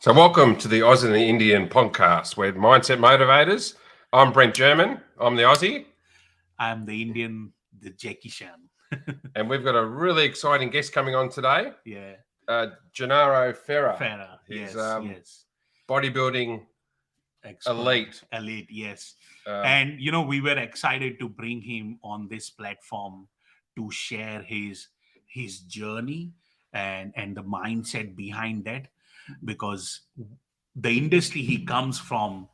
So welcome to the Aussie and the Indian podcast. We're Mindset Motivators. I'm Brent German. I'm the Aussie. I'm the Indian, the Jackie Chan. And we've got a really exciting guest coming on today. Yeah. Gennaro Ferra. Ferra, He's, yes. bodybuilding Expert. Elite, yes. And, we were excited to bring him on this platform to share his journey and the mindset behind that, because the industry he comes from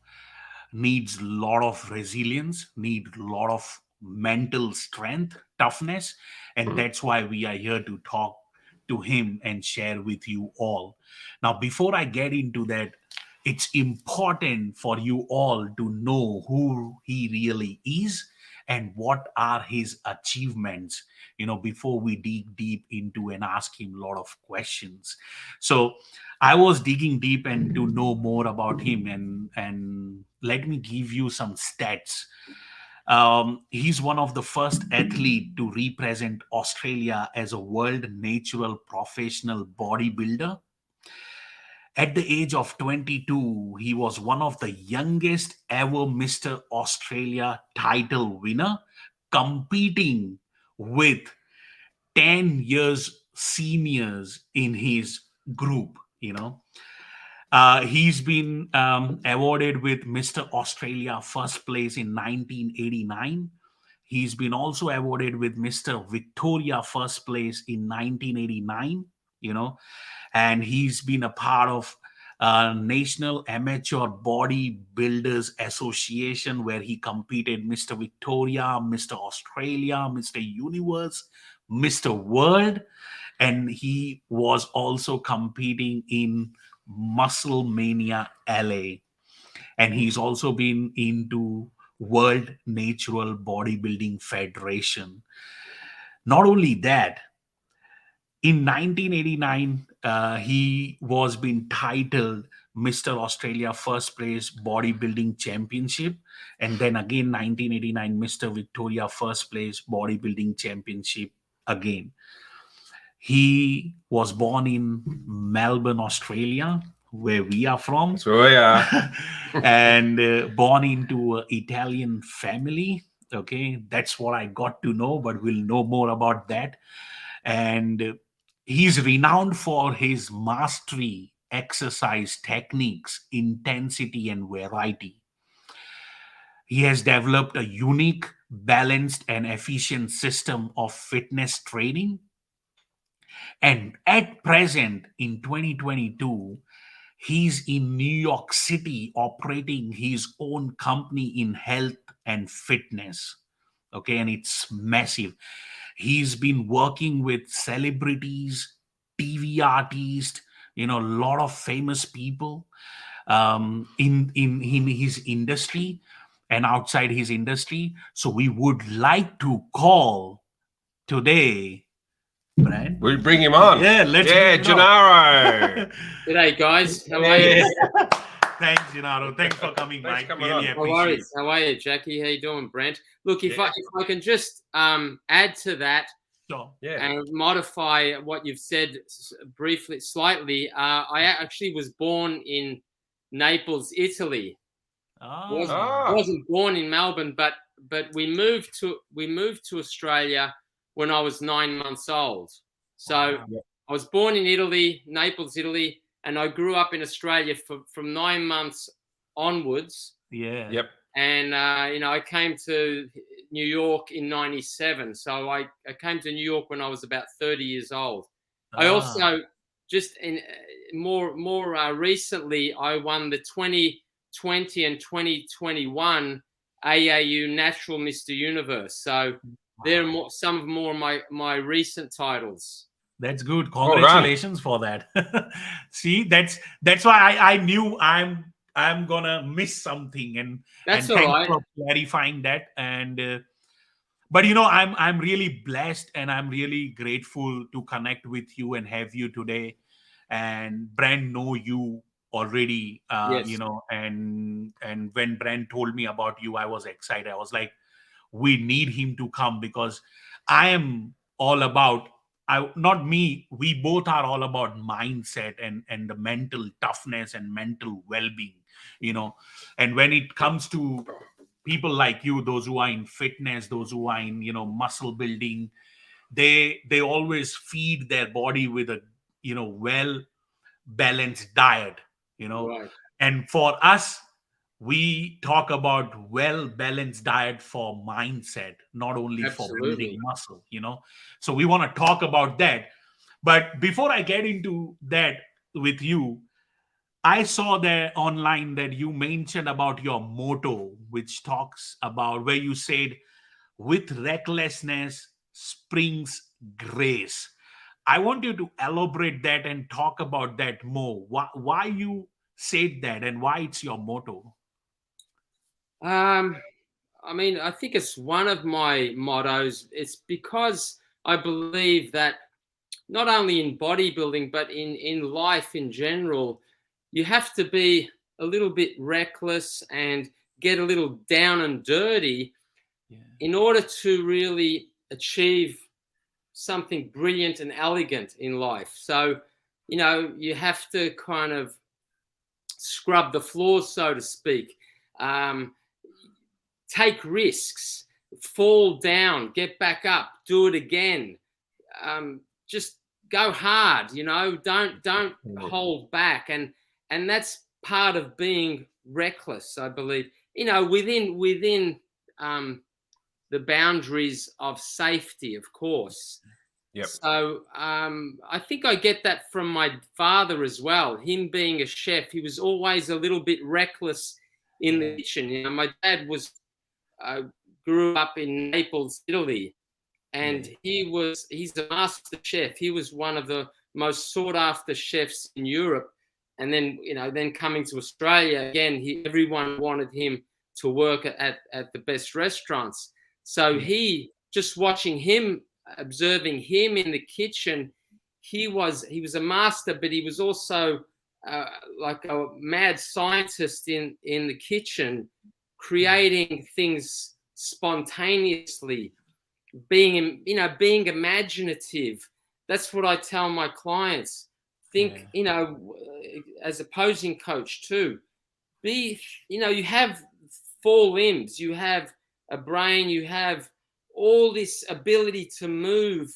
needs a lot of resilience, need a lot of mental strength, toughness, and that's why we are here to talk to him and share with you all. Now, before I get into that, it's important for you all to know who he really is and what are his achievements, before we dig deep into and ask him a lot of questions. So I was digging deep and to know more about him, and let me give you some stats. He's one of the first athlete to represent Australia as a world natural professional bodybuilder. At the age of 22, he was one of the youngest ever Mr. Australia title winner, competing with 10 years seniors in his group. He's been awarded with Mr. Australia first place in 1989. He's been also awarded with Mr. Victoria first place in 1989, and he's been a part of National Amateur Bodybuilders Association, where he competed Mr. Victoria, Mr. Australia, Mr. Universe, Mr. World, and he was also competing in Muscle Mania LA, and he's also been into World Natural Bodybuilding Federation. Not only that, in 1989, he was being titled Mr. Australia First Place Bodybuilding Championship, and then again 1989 Mr. Victoria First Place Bodybuilding Championship again. He was born in Melbourne, Australia, where we are from. That's where we are. And born into an Italian family. Okay, that's what I got to know, but we'll know more about that. And he's renowned for his mastery, exercise techniques, intensity, and variety. He has developed a unique, balanced, and efficient system of fitness training. And at present, in 2022, he's in New York City operating his own company in health and fitness. Okay, and it's massive. He's been working with celebrities, TV artists, a lot of famous people in his industry and outside his industry. So we would like to call today, Brad. We bring him on. Yeah, let's Gennaro. G'day, guys. How are you? Thanks, Gennaro. Thanks for coming, Thanks mate. for coming Really on. No appreciate worries. How are you, Jackie? How you doing, Brent? Look, if I can just add to that it. Sure. and modify what you've said briefly, slightly, I actually was born in Naples, Italy. Wasn't born in Melbourne, but we moved to Australia when I was 9 months old. So I was born in Italy, Naples, Italy, and I grew up in Australia from 9 months onwards. Yeah. Yep. And I came to New York in '97. So I came to New York when I was about 30 years old. I also just more recently I won the 2020 and 2021 AAU Natural Mr Universe. So they're some of my recent titles. That's good. Congratulations for that. See, that's why I knew I'm gonna miss something, and That's and all thanks right. for clarifying that. And but I'm really blessed, and I'm really grateful to connect with you and have you today. And Brand know you already, Yes. and when Brand told me about you, I was excited. I was like, we need him to come, because I am all about not me, we both are all about mindset and the mental toughness and mental well-being, you know. And when it comes to people like you, those who are in fitness, those who are in, you know, muscle building, they always feed their body with a, you know, well balanced diet, you know. Right. And for us, we talk about well balanced diet for mindset, not only for building Absolutely. muscle, you know. So we want to talk about that. But before I get into that with you, I saw there online that you mentioned about your motto, which talks about where you said, with recklessness springs grace. I want you to elaborate that and talk about that more. Why you said that and why it's your motto? I mean, I think it's one of my mottos. It's because I believe that not only in bodybuilding, but in life in general, you have to be a little bit reckless and get a little down and dirty in order to really achieve something brilliant and elegant in life. So, you know, you have to kind of scrub the floors, so to speak. Take risks, fall down, get back up, do it again. Just go hard, you know, don't hold back. And that's part of being reckless, I believe, you know, within the boundaries of safety, of course. Yep. So I think I get that from my father as well. Him being a chef, he was always a little bit reckless in the kitchen. You know, my dad was grew up in Naples, Italy, and he's a master chef. He was one of the most sought after chefs in Europe. And then, you know, then coming to Australia again, everyone wanted him to work at the best restaurants. So he, just watching him, observing him in the kitchen, he was a master, but he was also like a mad scientist in the kitchen, creating things spontaneously, being imaginative. That's what I tell my clients. Think, you know, as a posing coach too, you know, you have 4 limbs, you have a brain, you have all this ability to move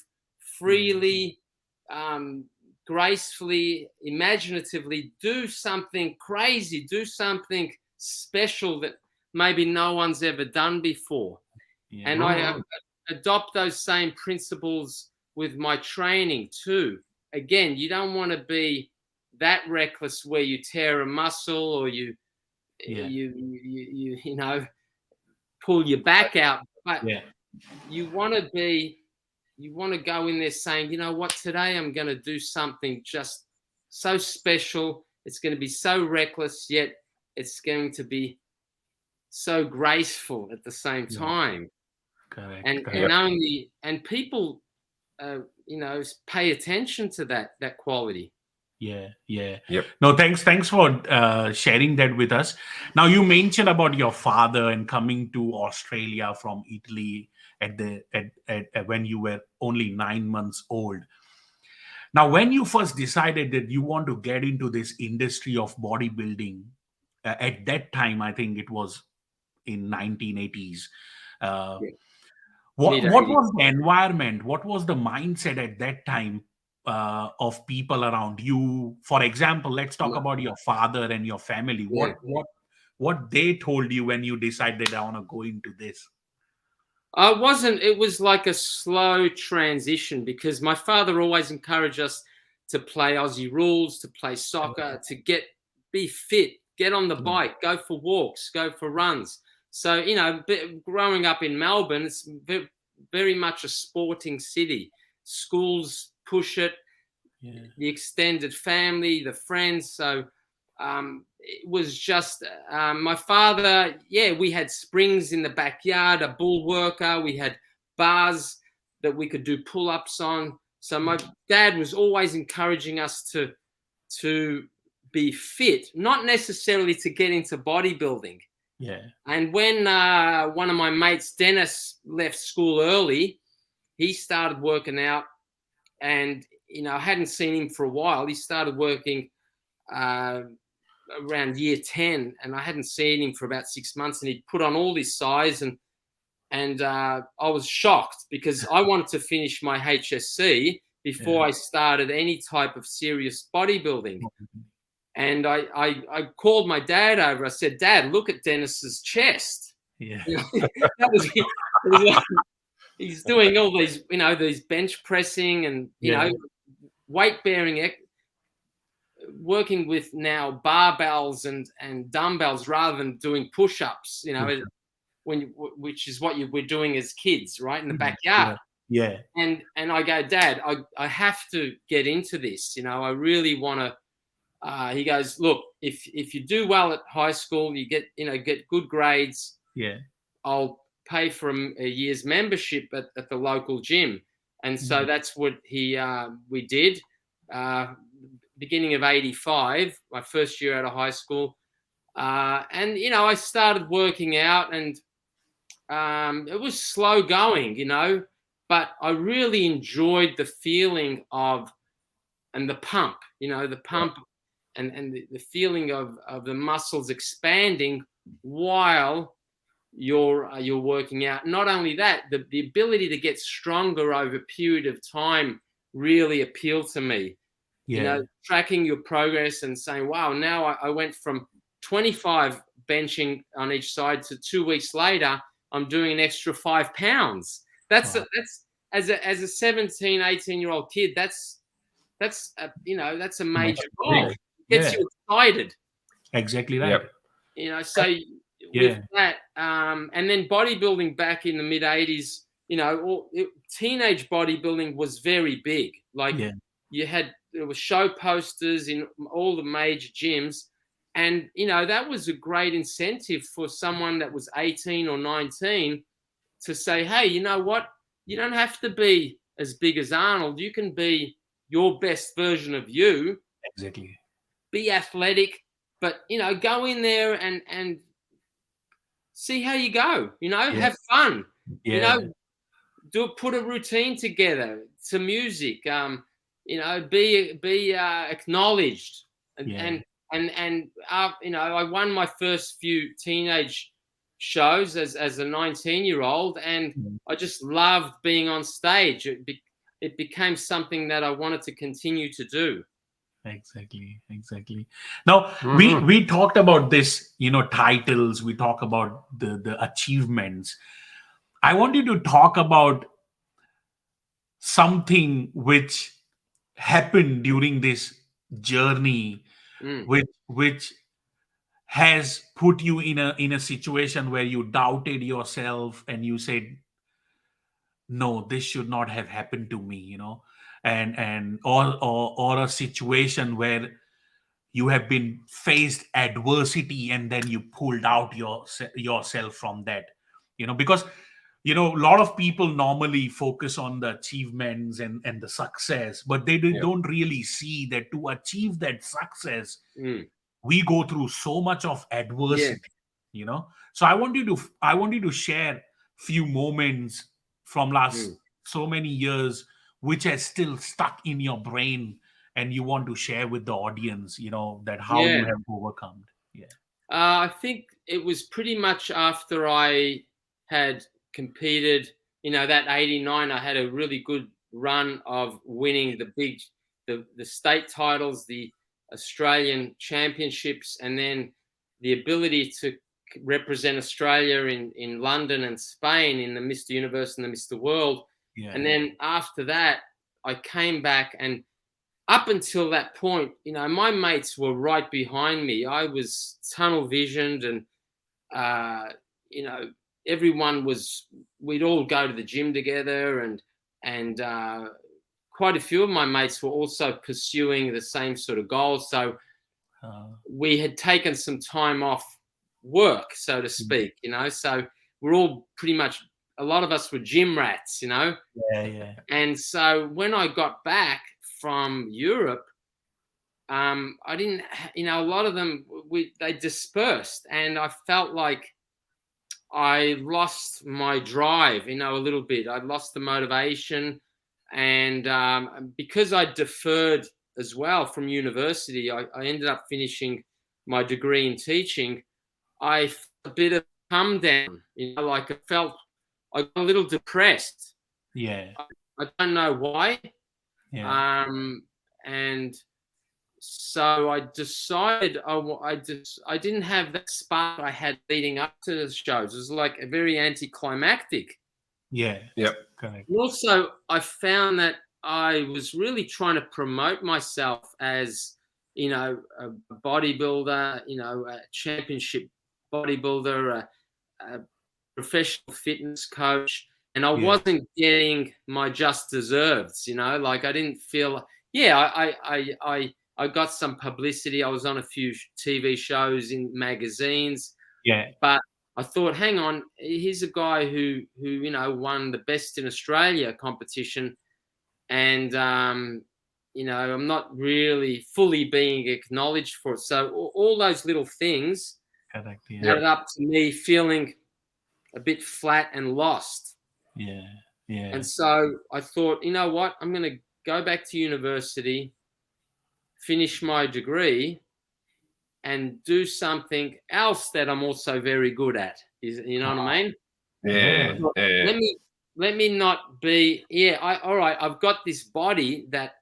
freely, gracefully, imaginatively, do something crazy, do something special that maybe no one's ever done before. And I adopt those same principles with my training too. Again, you don't want to be that reckless where you tear a muscle or you know, pull your back out, but you want to go in there saying, you know what, today I'm going to do something just so special. It's going to be so reckless, yet it's going to be so graceful at the same time. Correct. And people you know, pay attention to that quality. Yep. No, thanks for sharing that with us. Now, you mentioned about your father and coming to Australia from Italy at when you were only 9 months old. Now, when you first decided that you want to get into this industry of bodybuilding, at that time, I think it was in 1980s. What was the environment? What was the mindset at that time of people around you? For example, let's talk about your father and your family. What they told you when you decided I want to go into this? It was like a slow transition, because my father always encouraged us to play Aussie rules, to play soccer, to be fit, get on the bike, go for walks, go for runs. So, you know, growing up in Melbourne, it's very much a sporting city. Schools push it, the extended family, the friends. So it was just my father. We had springs in the backyard, a bull worker. We had bars that we could do pull-ups on. So my dad was always encouraging us to be fit, not necessarily to get into bodybuilding. And when one of my mates, Dennis, left school early, he started working out. and you know, I hadn't seen him for a while. He started working around year 10, and I hadn't seen him for about 6 months, and he'd put on all this size, and I was shocked because I wanted to finish my HSC before I started any type of serious bodybuilding. And I called my dad over. I said, "Dad, look at Dennis's chest." Yeah. You know, it was like, he's doing all these, you know, these bench pressing and, you know, weight bearing, working with now barbells and dumbbells rather than doing push-ups, you know, which is what we're doing as kids, right, in the backyard. Yeah. And I go, "Dad, I have to get into this. You know, I really want to." He goes, "Look, if you do well at high school, you get good grades. Yeah. I'll pay for a year's membership at the local gym." And so that's what we did. Beginning of '85, my first year out of high school, and you know, I started working out, and it was slow going, you know, but I really enjoyed the feeling of and the pump, you know, the pump. And the feeling of the muscles expanding while you're working out. Not only that, the ability to get stronger over a period of time really appealed to me. You know, tracking your progress and saying, "Wow, now I went from 25 benching on each side to 2 weeks later, I'm doing an extra 5 pounds." That's as a 17, 18-year-old kid, that's a major goal. Gets you excited. Exactly right. Yep. You know, so with that, and then bodybuilding back in the mid '80s, you know, teenage bodybuilding was very big. Like there were show posters in all the major gyms, and you know, that was a great incentive for someone that was 18 or 19 to say, "Hey, you know what? You don't have to be as big as Arnold. You can be your best version of you." Exactly. Be athletic, but you know, go in there and see how you go. You know, have fun. You know, put a routine together to music. You know, be acknowledged. And you know, I won my first few teenage shows as a 19-year-old, and I just loved being on stage. It became something that I wanted to continue to do. Exactly. Now we talked about this, you know, titles. We talk about the achievements. I want you to talk about something which happened during this journey, which has put you in a situation where you doubted yourself and you said, "No, this should not have happened to me," you know, or a situation where you have been faced adversity and then you pulled out yourself from that, you know, because you know, a lot of people normally focus on the achievements and the success, but they don't really see that to achieve that success, we go through so much of adversity, you know. So I want you to share few moments from last so many years which has still stuck in your brain and you want to share with the audience, you know, that how you have overcome. I think it was pretty much after I had competed, you know, that '89, I had a really good run of winning the state titles, the Australian championships, and then the ability to represent Australia in London and Spain in the Mr Universe and the Mr World. And then after that, I came back, and up until that point, you know, my mates were right behind me. I was tunnel visioned, and you know, we'd all go to the gym together, and quite a few of my mates were also pursuing the same sort of goals. So we had taken some time off work, so to speak, you know, so we're all pretty much, a lot of us were gym rats, you know. And so when I got back from Europe, I didn't, you know, a lot of them, they dispersed, and I felt like I lost my drive, you know, a little bit. I lost the motivation, And because I deferred as well from university, I ended up finishing my degree in teaching. I felt a bit of come down, like I got a little depressed. Yeah. I don't know why. Yeah. And so I decided I didn't have that spark I had leading up to the shows. It was like a very anticlimactic. Yeah. Yep. Correct. And also, I found that I was really trying to promote myself as, a bodybuilder, a championship bodybuilder, a professional fitness coach, and I wasn't getting my just deserves. Like I didn't feel. Yeah, I got some publicity. I was on a few TV shows in magazines. Yeah. But I thought, hang on, here's a guy who won the Best in Australia competition, and I'm not really fully being acknowledged for it. So all those little things added up to me feeling a bit flat and lost. Yeah. Yeah. And so I thought, you know what, I'm going to go back to university, finish my degree, and do something else that I'm also very good at. You know what I mean? Yeah. Let me not be. All right. I've got this body that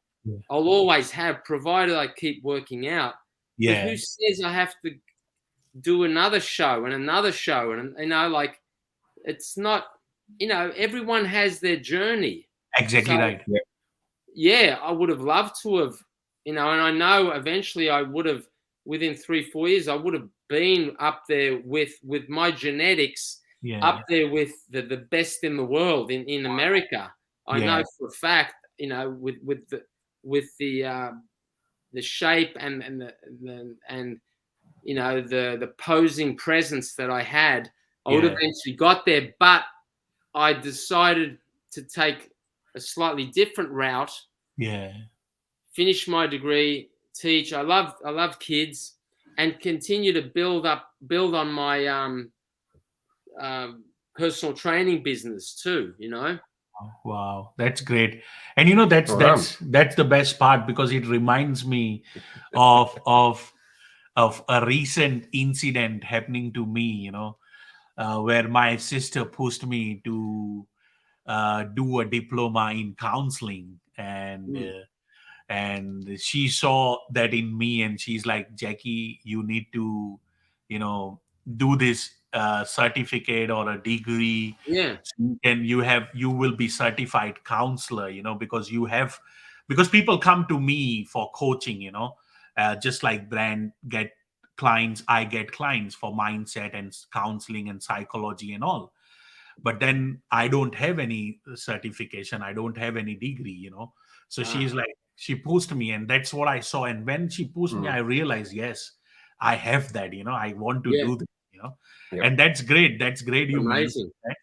I'll always have, provided I keep working out. Yeah. But who says I have to do another show and another show? And like, it's not. Everyone has their journey. Exactly right. Yeah, I would have loved to have. And I know eventually I would have. Within 3-4 years, I would have been up there with my genetics, up there with the best in the world in America. I know for a fact, with the shape and the posing presence that I had, I would have eventually got there. But I decided to take a slightly different route. Yeah. Finish my degree. Teach. I love kids, and continue to build on my personal training business too. Wow, that's great. And that's the best part, because it reminds me of a recent incident happening to me. Where my sister pushed me to do a diploma in counseling, and she saw that in me, and she's like, Jackie, you need to do this certificate or a degree, and you will be certified counselor, because people come to me for coaching, just like Brand get clients, I get clients for mindset and counseling and psychology and all. But then I don't have any certification, I don't have any degree, so she's like, she pushed me, and that's what I saw. And when she pushed me, I realized, yes, I have that, I want to do this, and that's great. You amazing. That.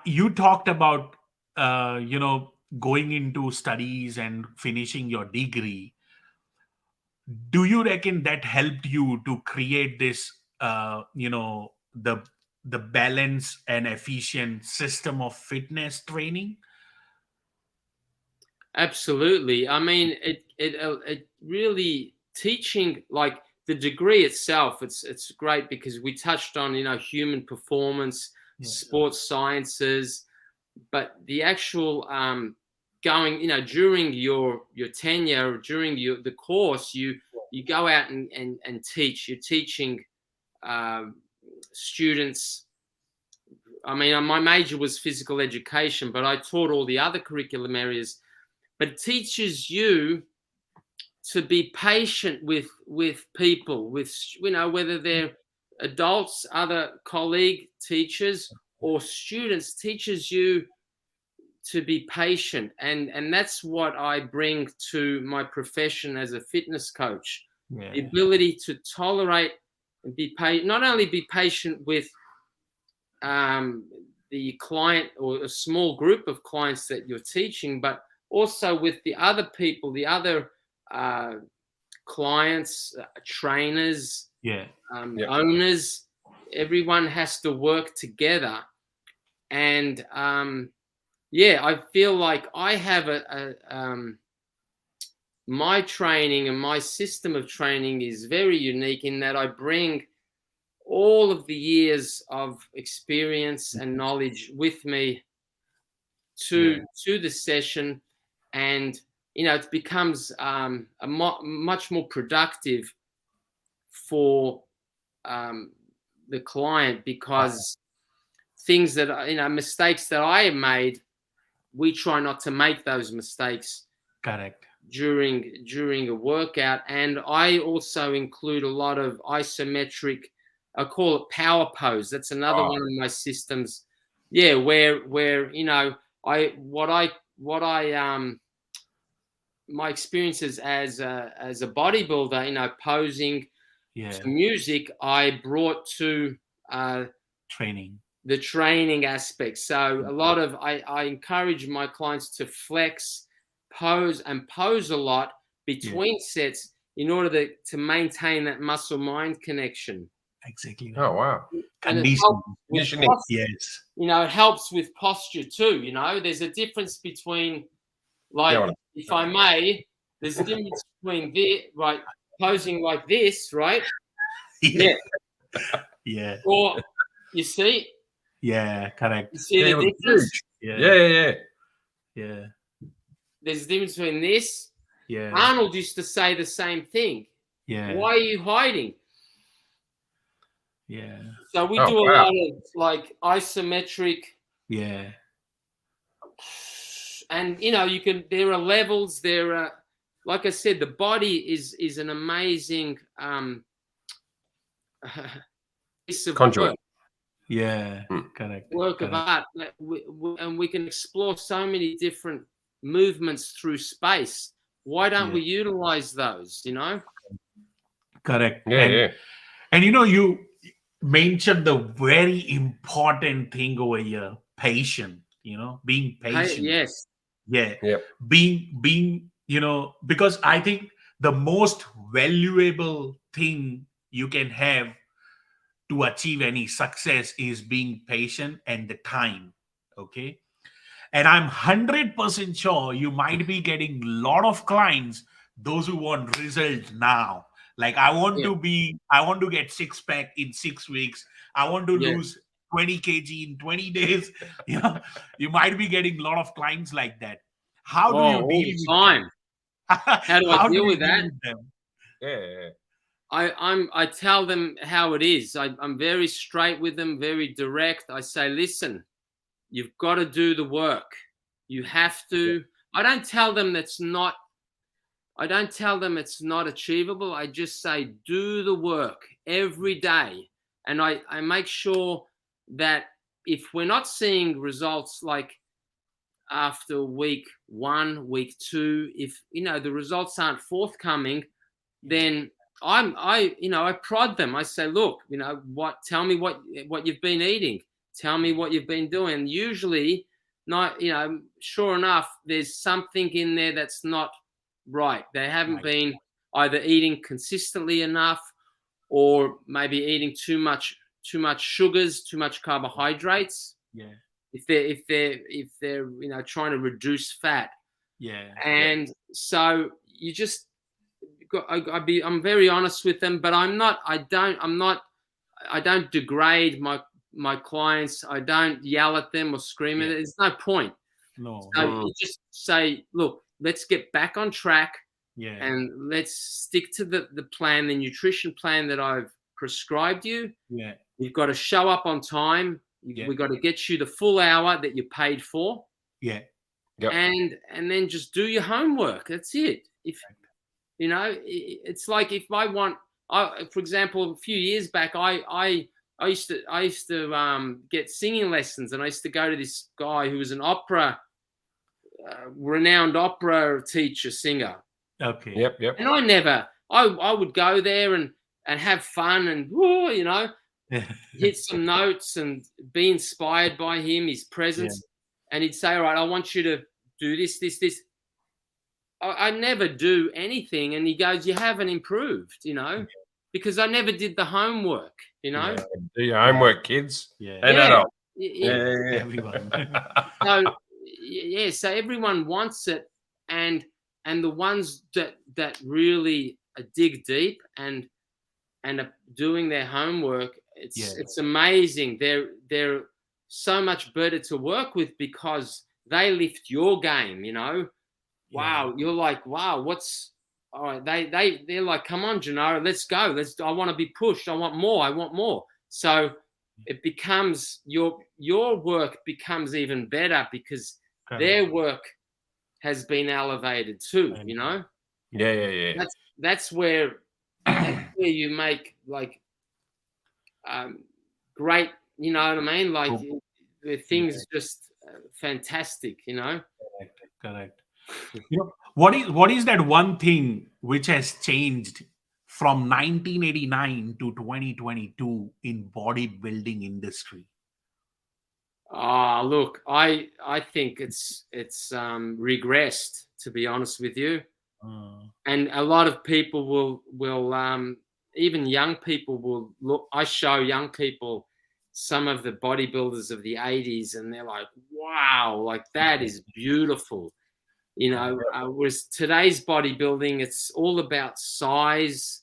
You talked about going into studies and finishing your degree. Do you reckon that helped you to create this the balance and efficient system of fitness training? Absolutely. I mean, it really teaching, like the degree itself. It's great because we touched on human performance, sports sciences, but the actual going during your tenure, during the course, you go out and teach. You're teaching students. I mean, my major was physical education, but I taught all the other curriculum areas. But it teaches you to be patient with people, with whether they're adults, other colleague teachers, or students. Teaches you to be patient, and that's what I bring to my profession as a fitness coach. The ability to tolerate and be patient, not only be patient with the client or a small group of clients that you're teaching, but also with the other people, the other clients, trainers, owners. Everyone has to work together, and yeah, I feel like I have my training and my system of training is very unique in that I bring all of the years of experience and knowledge with me to the session, and it becomes much more productive for the client, because things that mistakes that I have made, we try not to make those mistakes. Correct. During a workout. And I also include a lot of isometric, I call it power pose. That's another one of my systems. Yeah, where my experiences as a bodybuilder, posing to music, I brought to training. The training aspect. So a lot of I encourage my clients to flex, pose a lot between sets in order to maintain that muscle-mind connection. Exactly. Oh, wow. Conditioning. Yes. It helps with posture too. There's a difference between, like, if I may, there's a difference between posing like this, right? Yeah. Or, you see? Yeah, correct. You see the difference? Yeah. There's a difference between this. Yeah. Arnold used to say the same thing. Yeah. Why are you hiding? Yeah. So we do a lot of like isometric. Yeah. And there are levels, there are, like I said, the body is an amazing piece of conduit. work. Yeah, correct. Work of art. And we can explore so many different movements through space. Why don't we utilize those, Correct. Yeah. And you mentioned the very important thing over here, patient, being patient. Yes. Yeah. Being, because I think the most valuable thing you can have to achieve any success is being patient and the time. Okay. And I'm 100% sure you might be getting a lot of clients, those who want results now. Like, I want to get six pack in 6 weeks. I want to lose 20 kg in 20 days. You might be getting a lot of clients like that. How do you deal with time? How do I deal with that? With them? Yeah. I tell them how it is. I'm very straight with them, very direct. I say, listen, you've got to do the work. You have to. I don't tell them it's not achievable. I just say, do the work every day. And I make sure that if we're not seeing results like after week 1, week 2, if the results aren't forthcoming, then I prod them. I say, look, tell me what you've been eating. Tell me what you've been doing. Usually, sure enough, there's something in there that's not right. They haven't been either eating consistently enough, or maybe eating too much sugars, too much carbohydrates. Yeah. If they're trying to reduce fat. Yeah. And so you just I'm very honest with them, but I don't degrade my clients. I don't yell at them or scream at them. There's no point. No. So you just say, look, let's get back on track. Yeah. And let's stick to the plan, the nutrition plan that I've prescribed you. Yeah. You've got to show up on time. We've got to get you the full hour that you paid for. Yeah. Yep. And then just do your homework. That's it. It's like if I want, for example, a few years back, I used to get singing lessons, and I used to go to this guy who was an renowned opera teacher, singer. Okay. Yep. And I would go there and have fun and hit some notes and be inspired by him, his presence. And he'd say, all right, I want you to do this. I never do anything. And he goes, you haven't improved, because I never did the homework, Do your homework, kids. Yeah. And adults. Everyone. So, yeah, so everyone wants it, and the ones that really dig deep and are doing their homework, it's amazing. They're so much better to work with because they lift your game, you know. Wow, you're like, wow, what's all right? They're like, come on, Gennaro, let's go. I want to be pushed. I want more. So it becomes your work becomes even better because their work has been elevated too, you know. Yeah. That's where you make like great, you know what I mean, like the things just fantastic, you know. Correct. You know, what is that one thing which has changed from 1989 to 2022 in bodybuilding industry? Look, I think it's regressed, to be honest with you. And a lot of people will even young people will look. I show young people some of the bodybuilders of the 80s, and they're like, wow, like that is beautiful. You know, whereas today's bodybuilding, it's all about size.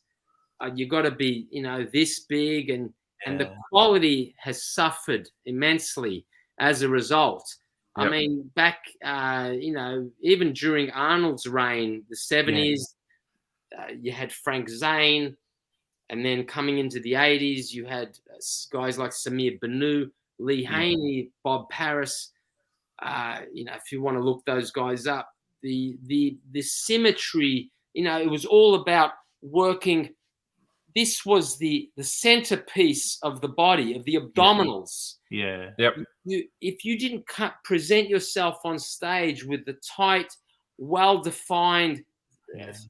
You got to be, you know, this big, and the quality has suffered immensely as a result. I mean, back, you know, even during Arnold's reign, the 70s, you had Frank Zane, and then coming into the 80s, you had guys like Samir Banu, Lee Haney, Bob Paris. You know, if you want to look those guys up, the symmetry, you know, it was all about working. This was the centerpiece of the body, of the abdominals. If you didn't present yourself on stage with the tight, well-defined,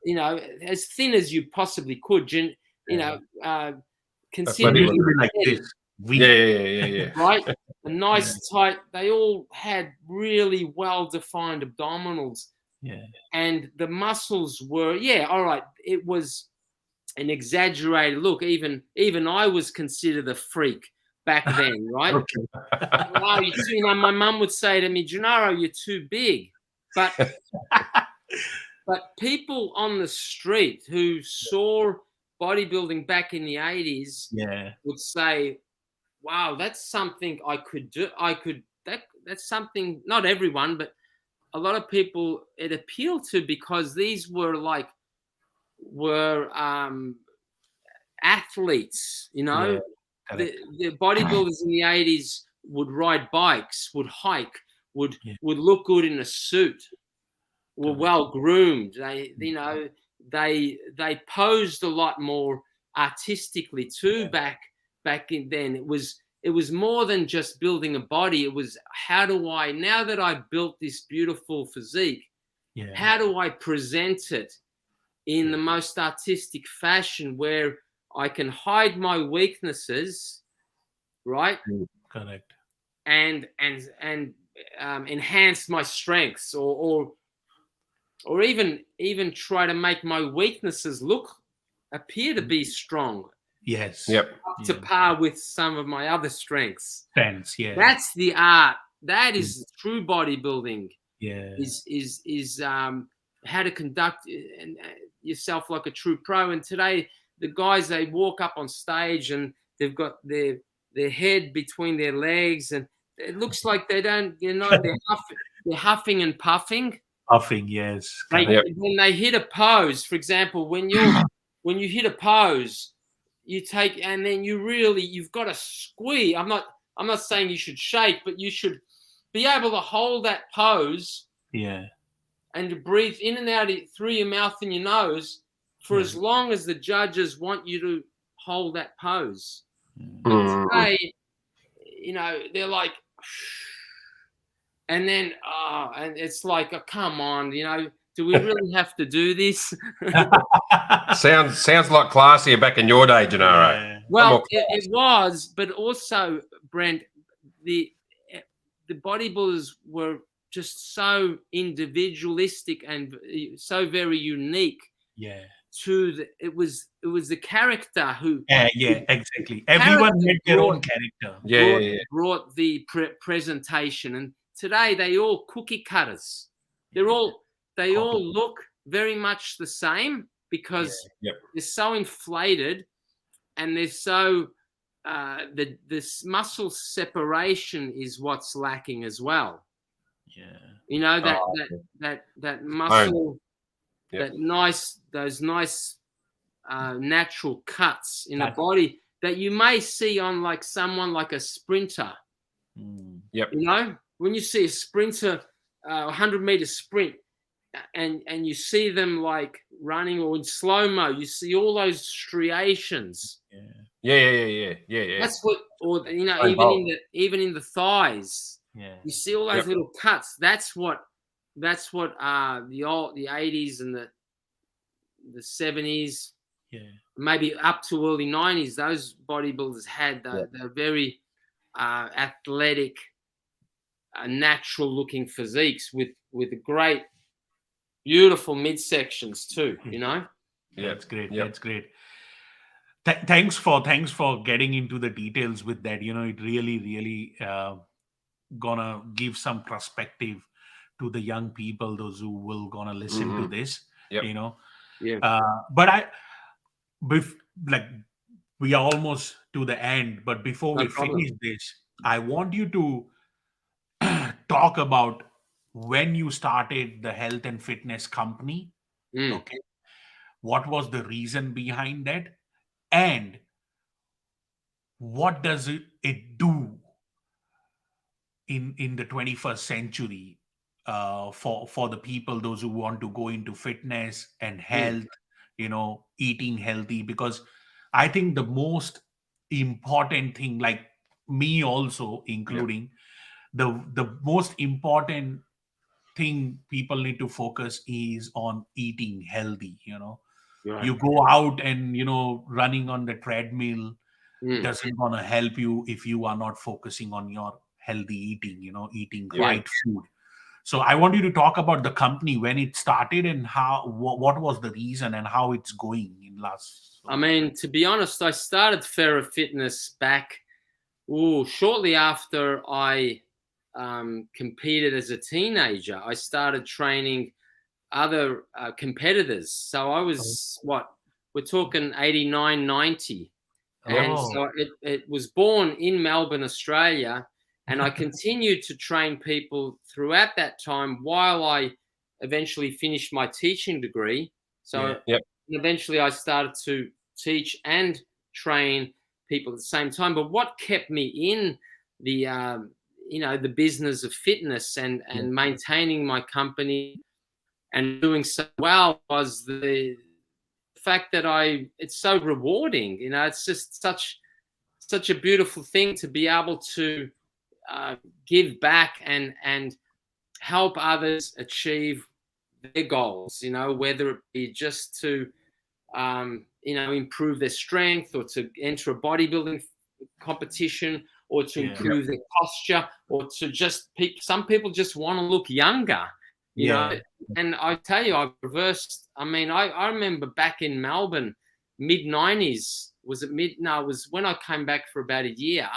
you know, as thin as you possibly could, you know, considering like this. Right? A nice tight, they all had really well-defined abdominals. And the muscles were, all right, it was an exaggerated look. Even I was considered a freak back then, right? Wow, you know, my mum would say to me, Gennaro, you're too big. But people on the street who saw bodybuilding back in the 80s would say, wow, that's something I could do. That's something, not everyone, but a lot of people it appealed to, because these were athletes, you know. The bodybuilders in the 80s would ride bikes, would hike, would look good in a suit, were well groomed. They, you know, they posed a lot more artistically too. Back in then, it was more than just building a body. It was, how do I, now that I built this beautiful physique, how do I present it in the most artistic fashion where I can hide my weaknesses, right? Correct. And enhance my strengths, or even try to make my weaknesses appear to be strong. Up to par with some of my other strengths. That's the art. That is true bodybuilding. Is how to conduct yourself like a true pro. And today, the guys, they walk up on stage and they've got their head between their legs, and it looks like they don't, you know, they're huffing and puffing. When they hit a pose, for example, when you hit a pose, you take, and then you've got to squeeze. I'm not saying you should shake, but you should be able to hold that pose. And to breathe in and out through your mouth and your nose for as long as the judges want you to hold that pose. Today, you know, they're like, and then, and it's like, oh, come on, you know, do we really have to do this? Sounds a lot classier back in your day, Gennaro. Well, it was, but also, Brent, the bodybuilders were just so individualistic and so very unique. It was the character who. Exactly. Everyone had their own character. Brought the presentation, and today they all cookie cutters. They all look very much the same because they're so inflated, and they're so this muscle separation is what's lacking as well. You know, that muscle, those nice natural cuts in the body that you may see on like someone like a sprinter. You know, when you see a sprinter, 100-meter sprint, and you see them like running or in slow-mo, you see all those striations. Yeah. That's what, or you know, even in the thighs, you see all those little cuts. That's what the 80s and the 70s, maybe up to early 90s. Those bodybuilders had the very athletic, natural-looking physiques with great, beautiful midsections too. You know. Yeah, that's great. That's great. Thanks for getting into the details with that. You know, it really gonna give some perspective to the young people, those who will gonna listen to this. You know, but we are almost to the end. But before we finish this, I want you to talk about when you started the health and fitness company. Okay, what was the reason behind that, and what does it do in the 21st century for the people, those who want to go into fitness and health, you know, eating healthy? Because I think the most important thing, like me also including, the most important thing people need to focus is on eating healthy. You know, you go out and, you know, running on the treadmill doesn't gonna help you if you are not focusing on your healthy eating, you know, eating right food. So I want you to talk about the company, when it started, and what was the reason and how it's going in last. I mean, to be honest, I started Ferra Fitness back shortly after I competed as a teenager. I started training other competitors. So I was, we're talking 89, 90. And so it was born in Melbourne, Australia. And I continued to train people throughout that time while I eventually finished my teaching degree. So eventually I started to teach and train people at the same time. But what kept me in the, you know, the business of fitness and maintaining my company and doing so well was the fact that it's so rewarding. You know, it's just such a beautiful thing to be able to give back and help others achieve their goals, you know, whether it be just to, you know, improve their strength, or to enter a bodybuilding competition, or to improve their posture, or to just some people just want to look younger, you know. And I tell you, I've reversed. I mean, I remember back in Melbourne, mid-90s, it was when I came back for about a year.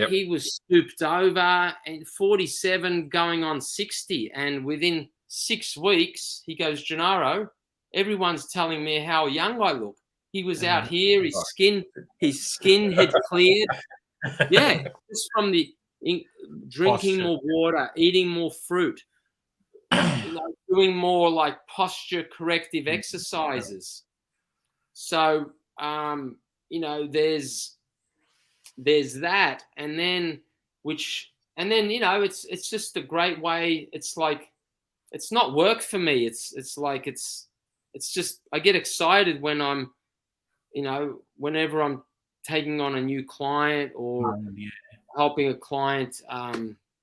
He was stooped over and 47 going on 60. And within 6 weeks, he goes, Gennaro, everyone's telling me how young I look. He was out here, his skin had cleared. Just from the drinking more water, eating more fruit, you know, doing more like posture corrective exercises. So, you know, there's that, and then you know, it's just a great way. It's like, it's not work for me. It's just, I get excited when I'm, you know, whenever I'm taking on a new client or helping a client,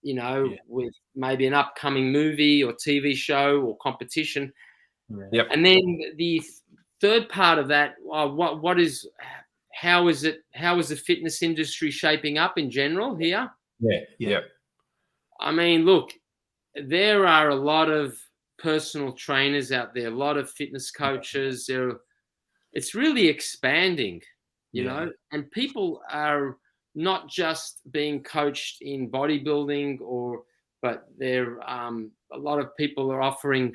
you know, with maybe an upcoming movie or TV show or competition. And then the third part of that, how is the fitness industry shaping up in general here? I mean, look, there are a lot of personal trainers out there, a lot of fitness coaches. It's really expanding, you know, and people are not just being coached in bodybuilding or but there a lot of people are offering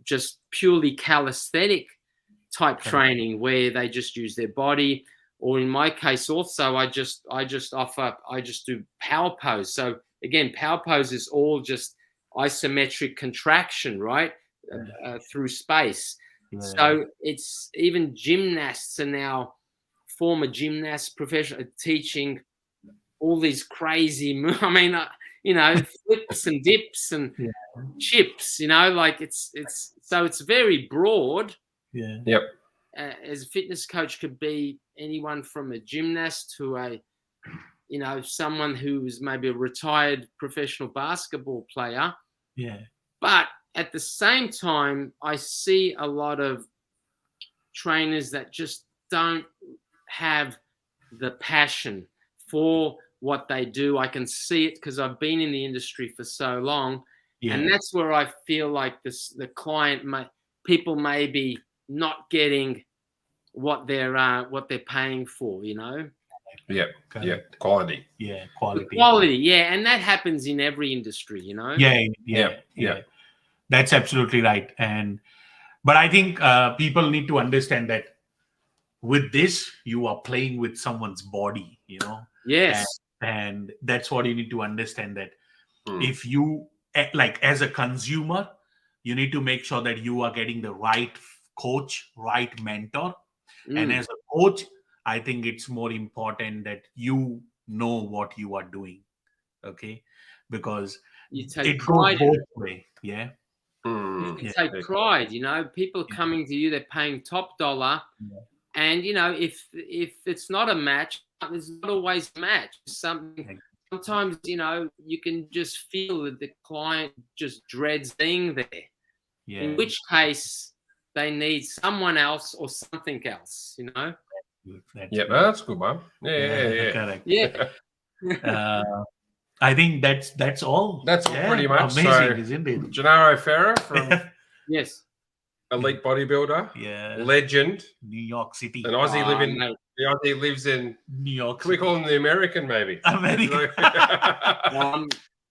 just purely calisthenic type training where they just use their body. Or in my case also, I just do power pose. So again, power pose is all just isometric contraction, right? Through space. Yeah. So it's even gymnasts are now, former gymnasts, professional, teaching all these crazy, I mean, flips and dips and chips, like it's very broad. Yeah. Yep. As a fitness coach could be anyone from a gymnast to a, someone who is maybe a retired professional basketball player. Yeah. But at the same time, I see a lot of trainers that just don't have the passion for what they do. I can see it because I've been in the industry for so long. Yeah. And that's where I feel like the client people may be not getting what they're paying for, Yeah. Yeah. Quality. Yeah. Quality. Quality. Yeah. And that happens in every industry, Yeah. That's absolutely right. But I think people need to understand that with this, you are playing with someone's body, Yes. And that's what you need to understand, that if you, like as a consumer, you need to make sure that you are getting the right coach, right mentor. And as a coach, I think it's more important that you know what you are doing. Okay. Because it goes both ways. Yeah. You take pride, people are coming to you, they're paying top dollar. Yeah. And, if it's not a match, it's not always a match. Sometimes, you can just feel that the client just dreads being there. Yeah. In which case they need someone else or something else, That's good, man. Yeah. Correct. Yeah. I think that's all. That's all pretty much. Amazing, so, isn't it? Gennaro Ferra from yes, elite bodybuilder, legend, New York City. An Aussie the Aussie lives in New York. Can we call him the American, maybe? American.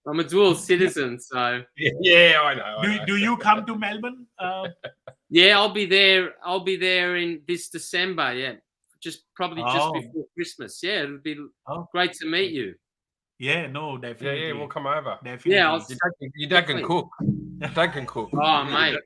I'm a dual citizen, so yeah, I know. Do you come to Melbourne? Yeah, I'll be there. I'll be there in this December. Yeah, just before Christmas. Yeah, it'll be great to meet you. Yeah, no, definitely. Yeah, we'll come over. Definitely. Yeah, your dad can cook. Dad can cook. Oh, mate.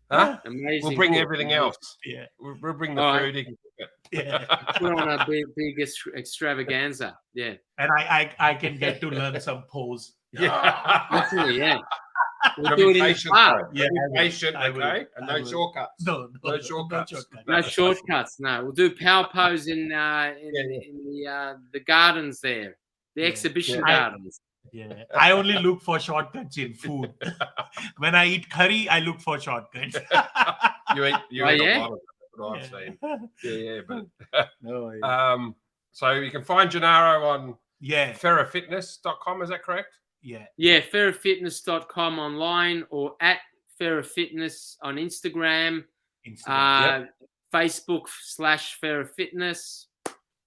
Huh? Amazing. We'll bring everything else. Yeah. We'll bring the food. He can cook it. Yeah. Put on a big extravaganza. Yeah. And I can get to learn some pose. Yeah. Definitely, yeah. We'll do it in the park. Yeah, be patient, okay? And no shortcuts. No shortcuts. No shortcuts. No, we'll do power pose in the gardens there, the exhibition gardens. Yeah, I only look for shortcuts in food. When I eat curry, I look for shortcuts. you eat a lot of it, what I've seen. Yeah, but so you can find Gennaro on ferrafitness.com, is that correct? Yeah, ferrafitness.com online, or at Ferra Fitness on Instagram. Facebook /Ferra Fitness.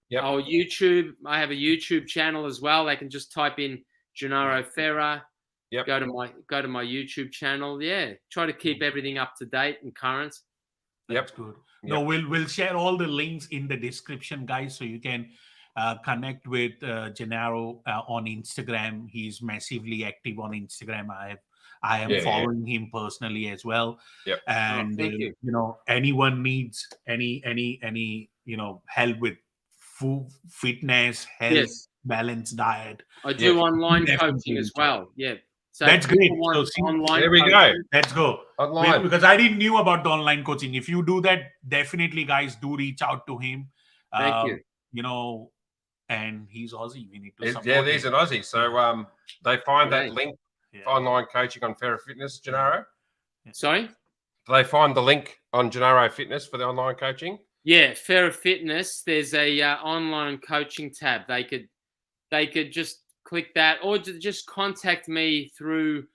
Yep. Or YouTube. I have a YouTube channel as well. They can just type in Gennaro Ferra. Yep. Go to my YouTube channel. Yeah. Try to keep everything up to date and current. That's good. No, we'll share all the links in the description, guys, so you can connect with Gennaro on Instagram. He's massively active on Instagram. I am following him personally as well. Yep. And anyone needs any help with food, fitness, health, balanced diet. I do online coaching as well. Yeah. So that's great. So online there we go. Let's go. Online. Because I didn't knew about the online coaching. If you do that, definitely, guys, do reach out to him. Thank you. And he's Aussie. We need to support him. He's an Aussie. So they find that link for online coaching on Ferra Fitness, Gennaro. Sorry? Do they find the link on Gennaro Fitness for the online coaching? Yeah, Ferra Fitness. There's a online coaching tab. They could just click that, or just contact me through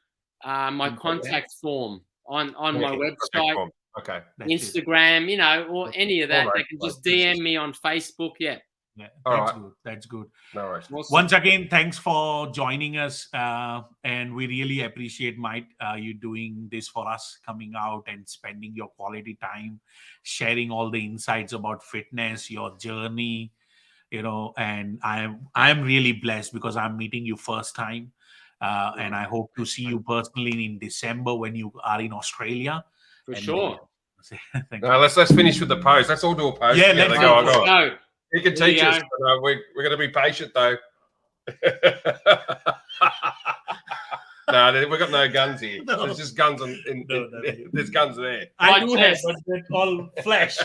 my contact form on my website. Okay. Instagram, or any of that. They can just DM me on Facebook. Yeah. Yeah, All that's right. good. That's good. No worries. Once again, thanks for joining us, and we really appreciate you doing this for us, coming out and spending your quality time, sharing all the insights about fitness, your journey, and I'm really blessed because I'm meeting you first time, and I hope to see you personally in December when you are in Australia. For sure. Now let's finish with the pose. Let's all do a pose. Yeah, let's go. You can teach us. We're going to be patient though. No, we've got no guns here. No. There's just guns there's guns there. I do have, but they're all flesh.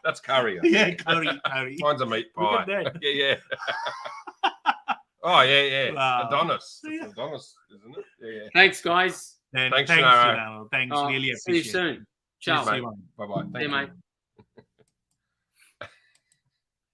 That's curry. Yeah, curry. Mine's a meat pie. Yeah. Oh, yeah. Wow. Adonis. It's Adonis, isn't it? Yeah. Thanks, guys. Thanks, Gennaro. Thanks, really appreciate it. See you soon. Ciao. Bye-bye. See you, mate.